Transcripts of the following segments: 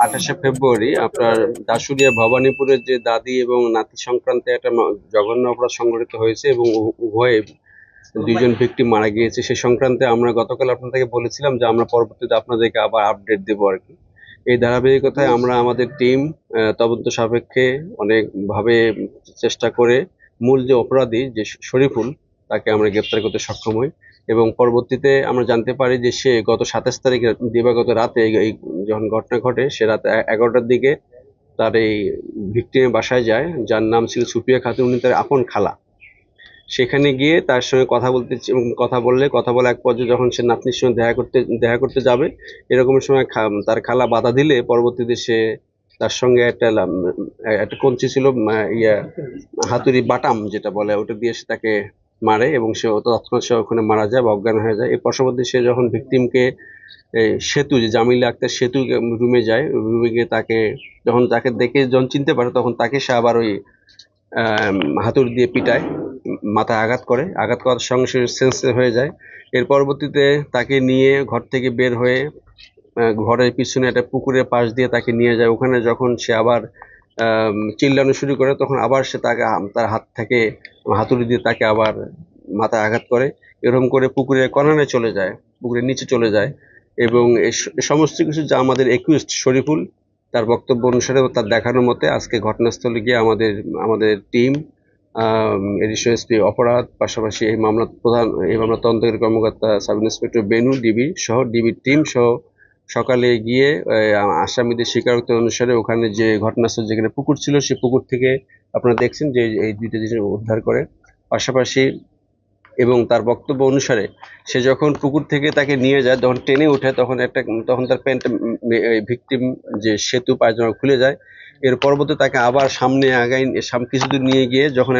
28শে ফেব্রুয়ারি আপনার দাশুরিয়া ভবানীপুরের যে দাদি এবং নাতি সংক্রান্তে একটা জঘন্য অপরাধ সংঘটিত হয়েছে এবং উভয়ে দুইজন ভিকটিম মারা গিয়েছে। সে সংক্রান্তে আমরা গতকাল আপনাদেরকে বলেছিলাম যে আমরা পরবর্তীতে আপনাদেরকে আবার আপডেট দেবো আর কি। এই ধারাবাহিকতায় আমরা আমাদের টিম তদন্ত সাপেক্ষে অনেকভাবে চেষ্টা করে মূল যে অপরাধী যে শরীফুল তাকে আমরা গ্রেপ্তার করতে সক্ষম হই এবং পরবর্তীতে আমরা জানতে পারি যে সে গত 27 তারিখে দিবাগত রাতে এই যখন ঘটনা ঘটে সে রাত 11টার দিকে তার এই ভিকটিমের বাসায় যায়, যার নাম ছিল সুফিয়া খাতুন, উনি তার আপন খালা। সেখানে গিয়ে তার সঙ্গে কথা বলে এক পর্যায়ে যখন সে নাতনির সঙ্গে দেখা করতে যাবে এরকম সময় তার খালা বাধা দিলে পরবর্তীতে সে তার সঙ্গে একটা কঞ্চি ছিল, হাতুড়ি বাটাম যেটা বলে, ওটা দিয়ে সে তাকে মারে এবং সে তৎক্ষণাৎ সে ওখানে মারা যায় বা অজ্ঞান হয়ে যায়। এর পাশাপাশি সে যখন ভিকটিমকে সেতু যে জামিলা আক্তার সেতু রুমে যায়, রুমে গিয়ে তাকে দেখে যখন চিনতে পারে তখন তাকে সে আবার ওই হাতুড়ি দিয়ে পিটায়, মাথায় আঘাত করার সঙ্গে সে সেন্সলেস হয়ে যায়। এর পরবর্তীতে তাকে নিয়ে ঘর থেকে বের হয়ে ঘরের পিছনে একটা পুকুরের পাশ দিয়ে তাকে নিয়ে যায়। ওখানে যখন সে আবার চিল্লানো শুরু করে তখন আবার সে তার হাত থেকে হাতুড়ি দিয়ে তাকে আবার মাথায় আঘাত করে। এরকম করে পুকুরের কর্নারে চলে যায়, পুকুরের নিচে চলে যায় এবং সমস্ত কিছু যা আমাদের একিউজড শরীফুল তার বক্তব্য অনুসারে তার দেখানো মতে আজকে ঘটনাস্থলে গিয়ে আমাদের টিম এডিশনাল এসপি অপরাধ, পাশাপাশি এই মামলা তদন্তকারী কর্মকর্তা সাব ইন্সপেক্টর বেনু ডিবির টিম সহ সকালে গিয়ে আসামিদের স্বীকারোক্তি অনুসারে ওখানে যে ঘটনাস্থল যেখানে পুকুর ছিল সে পুকুর থেকে আপনারা দেখছেন যে এই দুইটা জিনিস উদ্ধার করে। পাশাপাশি এবং তার বক্তব্য অনুসারে সে যখন পুকুর থেকে তাকে নিয়ে যায় তখন টেনে ওঠে তখন তার প্যান্ট ভিকটিম যে সেতু পায়জামা খুলে যায়। এর পরবর্তী তাকে আবার সামনে কিছু দূর নিয়ে গিয়ে যখন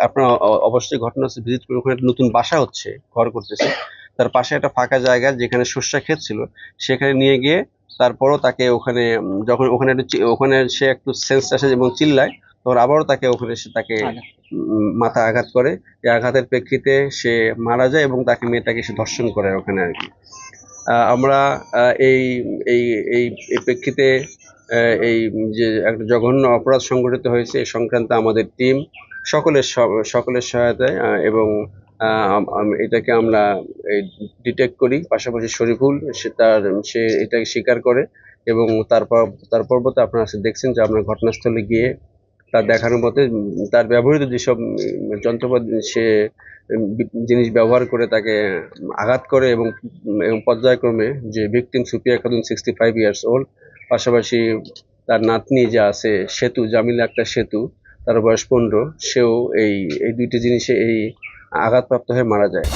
আপনারা অবশ্যই ঘটনাস্থল ভিজিট করে ওখানে একটা নতুন বাসা হচ্ছে, ঘর করতেছে, তার পাশে একটা ফাঁকা জায়গা যেখানে সর্ষা ক্ষেত ছিল সেখানে নিয়ে গিয়ে তারপরও তাকে ওখানে সে একটু সেন্স আসে এবং চিল্লায়, তখন আবারও তাকে মাথায় আঘাত করে। এই আঘাতের প্রেক্ষিতে সে মারা যায় এবং মেয়েটাকে সে ধর্ষণ করে ওখানে আর কি। আমরা এই এই এই প্রেক্ষিতে এই যে একটা জঘন্য অপরাধ সংঘটিত হয়েছে এই সংক্রান্ত আমাদের টিম সকলের সহায়তায় এবং এটাকে আমরা ডিটেক্ট করি। পাশাপাশি শরীফুল সে এটাকে স্বীকার করে এবং তার পরবর্তী আপনারা দেখছেন যে আমরা ঘটনাস্থলে গিয়ে তার দেখানোর মতে তার ব্যবহৃত যেসব যন্ত্রপাতি জিনিস ব্যবহার করে তাকে আঘাত করে এবং পর্যায়ক্রমে যে victim Sufia Khatun 65 years old, পাশাপাশি তার নাতনি যে আছে জামিলা আক্তার সেতু, তার বয়স 15, সেও এই দুইটি জিনিসে এই আঘাতপ্রাপ্ত হয়ে মারা যায়।